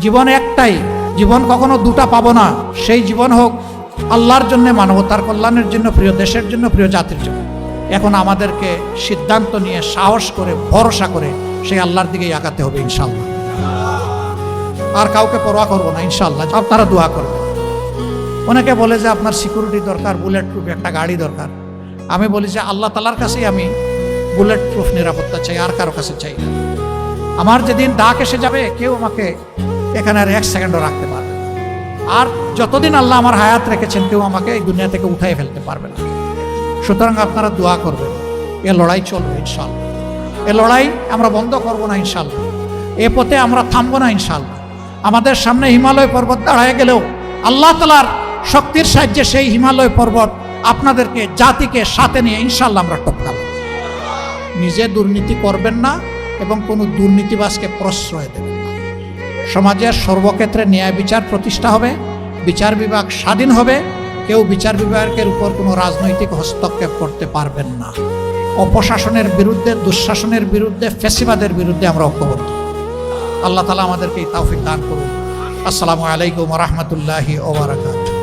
জীবন একটাই, জীবন কখনো দুটা পাবো না। সেই জীবন হোক আল্লাহর জন্য, মানবতার কল্যাণের জন্য, প্রিয় দেশের জন্য, প্রিয় জাতির জন্য। এখন আমাদেরকে সিদ্ধান্ত নিয়ে সাহস করে ভরসা করে সেই আল্লাহর দিকেই আগাতে হবে ইনশাআল্লাহ। আর কাউকে পরোয়া করবো না ইনশাআল্লাহ। আপনারা দোয়া করবেন। অনেকে বলে যে আপনার সিকিউরিটি দরকার, বুলেট প্রুফ একটা গাড়ি দরকার। আমি বলি যে আল্লাহ তাআলার কাছেই আমি বুলেট প্রুফ নিরাপত্তা চাই, আর কারো কাছে চাই না। আমার যেদিন ডাক এসে যাবে কেউ আমাকে এখানে আর এক সেকেন্ডও রাখতে পারবে না। আর যতদিন আল্লাহ আমার হায়াত রেখেছেন কেউ আমাকে এই দুনিয়া থেকে উঠাই ফেলতে পারবে না। সুতরাং আপনারা দোয়া করবেন। এ লড়াই চলবে ইনশাআল্লাহ। এ লড়াই আমরা বন্ধ করব না ইনশাআল্লাহ। এ পথে আমরা থামবো না ইনশাআল্লাহ। আমাদের সামনে হিমালয় পর্বত দাঁড়ায় গেলেও আল্লাহ তাআলার শক্তির সাহায্যে সেই হিমালয় পর্বত আপনাদেরকে, জাতিকে সাথে নিয়ে ইনশাআল্লাহ আমরা টপকাবো। নিজে দুর্নীতি করবেন না এবং কোনো দুর্নীতিবাজকে প্রশ্রয় দেবেন না। সমাজের সর্বক্ষেত্রে ন্যায় বিচার প্রতিষ্ঠা হবে, বিচার বিভাগ স্বাধীন হবে। কেউ বিচার বিভাগের উপর কোনো রাজনৈতিক হস্তক্ষেপ করতে পারবেন না। অপশাসনের বিরুদ্ধে, দুঃশাসনের বিরুদ্ধে, ফ্যাসিবাদের বিরুদ্ধে আমরা ঐক্যবদ্ধ। আল্লাহ তাআলা আমাদেরকে এই তৌফিক দান করুন। আসসালামু আলাইকুম ওয়া রাহমাতুল্লাহি ওয়া বারাকাতুহু।